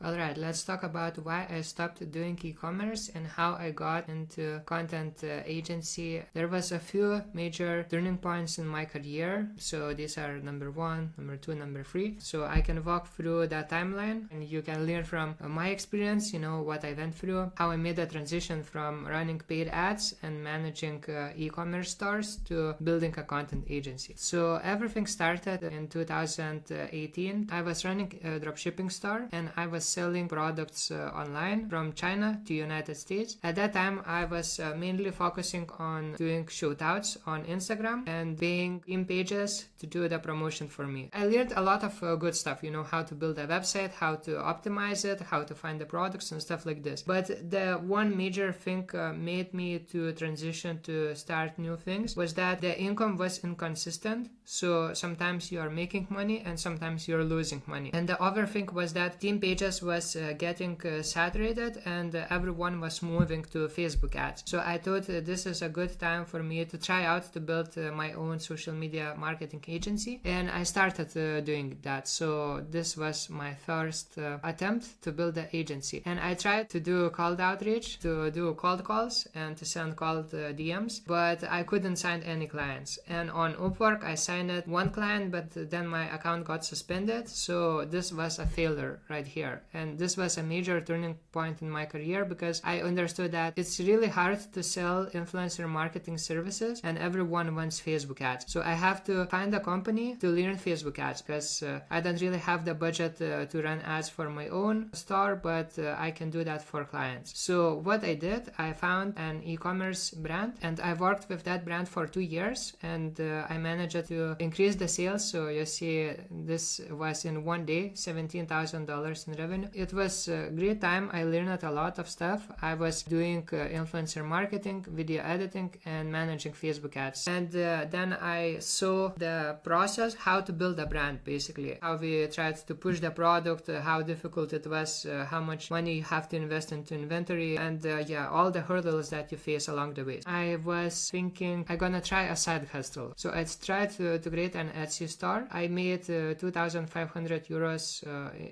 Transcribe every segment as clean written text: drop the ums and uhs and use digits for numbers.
Alright, let's talk about why I stopped doing e-commerce and how I got into content agency. There was a few major turning points in my career. So these are number 1, number 2, number 3. So I can walk through that timeline and you can learn from my experience, what I went through, how I made a transition from running paid ads and managing e-commerce stores to building a content agency. So everything started in 2018. I was running a dropshipping store and I was selling products online from China to United States. At that time, I was mainly focusing on doing shoutouts on Instagram and paying theme pages to do the promotion for me. I learned a lot of good stuff, how to build a website, how to optimize it, how to find the products and stuff like this. But the one major thing made me to transition to start new things was that the income was inconsistent. So sometimes you are making money and sometimes you're losing money. And the other thing was that theme pages was getting saturated and everyone was moving to Facebook ads. So I thought this is a good time for me to try out to build my own social media marketing agency, and I started doing that. So this was my first attempt to build the agency, and I tried to do cold outreach, to do cold calls and to send cold DMs, but I couldn't sign any clients. And on Upwork I signed one client, but then my account got suspended. So this was a failure right here, and this was a major turning point in my career because I understood that it's really hard to sell influencer marketing services and everyone wants Facebook ads. So I have to find a company to learn Facebook ads because I don't really have the budget to run ads for my own store, but I can do that for clients. So what I did, I found an e-commerce brand and I worked with that brand for 2 years, and I managed to increase the sales. So you see, this was in one day, $17,000 in revenue. It was a great time. I learned a lot of stuff. I was doing influencer marketing, video editing, and managing Facebook ads. And then I saw the process, how to build a brand, basically. How we tried to push the product, how difficult it was, how much money you have to invest into inventory, and all the hurdles that you face along the way. I was thinking I'm gonna try a side hustle. So I tried to create an Etsy store. I made 2,500 euros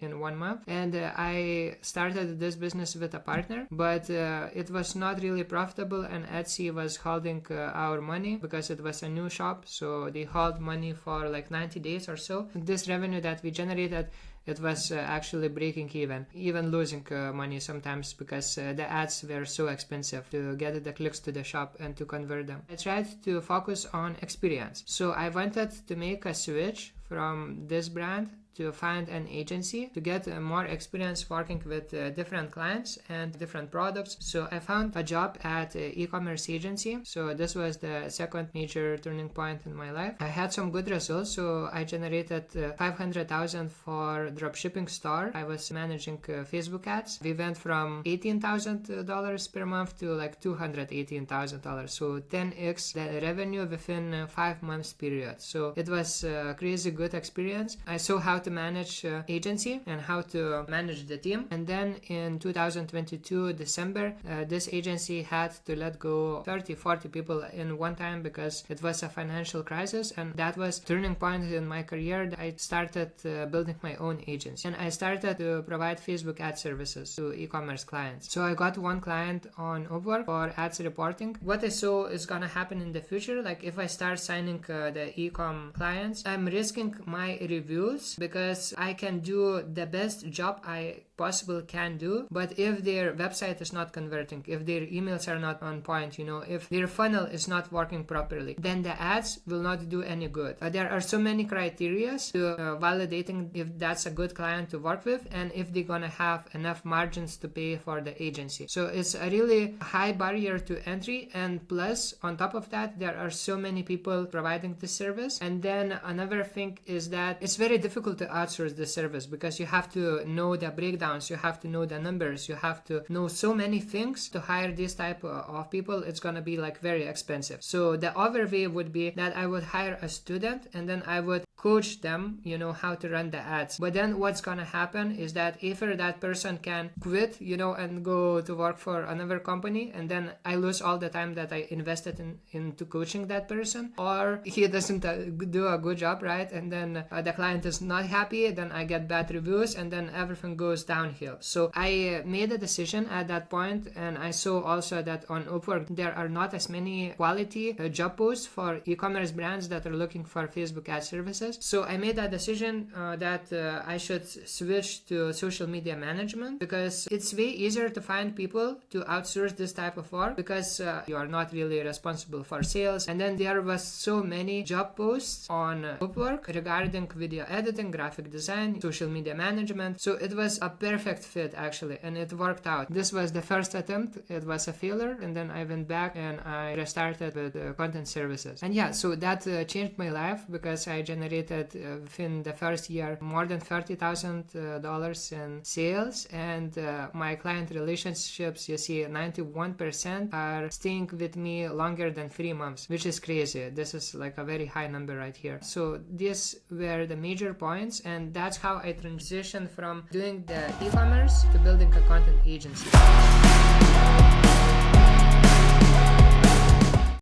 in 1 month, and I started this business with a partner, but it was not really profitable, and Etsy was holding our money because it was a new shop. So they held money for like 90 days or so. This revenue that we generated, it was actually breaking even losing money sometimes because the ads were so expensive to get the clicks to the shop and to convert them. I tried to focus on experience. So I wanted to make a switch from this brand to find an agency to get more experience working with different clients and different products. So I found a job at an e-commerce agency. So this was the second major turning point in my life. I had some good results. So I generated 500,000 for dropshipping store. I was managing Facebook ads. We went from $18,000 per month to like $218,000. So 10x the revenue within 5 months period. So it was a crazy good experience. I saw how to manage agency and how to manage the team. And then in 2022 December, this agency had to let go 30-40 people in one time because it was a financial crisis, and that was turning point in my career. I started building my own agency, and I started to provide Facebook ad services to e-commerce clients. So I got one client on Upwork for ads reporting. What I saw is gonna happen in the future, like if I start signing the e-com clients, I'm risking my reviews because I can do the best job I possibly can do, but if their website is not converting, if their emails are not on point, if their funnel is not working properly, then the ads will not do any good. There are so many criteria to validating if that's a good client to work with and if they're gonna have enough margins to pay for the agency. So it's a really high barrier to entry, and plus on top of that, there are so many people providing this service. And then another thing is that it's very difficult to outsource the service because you have to know the breakdowns, you have to know the numbers, you have to know so many things to hire this type of people. It's gonna be like very expensive. So the other way would be that I would hire a student and then I would coach them, how to run the ads. But then what's gonna happen is that either that person can quit, and go to work for another company, and then I lose all the time that I invested into coaching that person, or he doesn't do a good job, right? And then the client is not happy, then I get bad reviews, and then everything goes downhill. So I made a decision at that point, and I saw also that on Upwork there are not as many quality job posts for e-commerce brands that are looking for Facebook ad services. So I made a decision that I should switch to social media management, because it's way easier to find people to outsource this type of work, because you are not really responsible for sales. And then there was so many job posts on Upwork regarding video editing, graphic design, social media management. So it was a perfect fit actually, and it worked out. This was the first attempt. It was a failure, and then I went back and I restarted with content services. And yeah, so that changed my life, because I generated within the first year more than $30,000 in sales, and my client relationships, you see, 91% are staying with me longer than 3 months, which is crazy. This is like a very high number right here. So these were the major points, and that's how I transitioned from doing the e-commerce to building a content agency.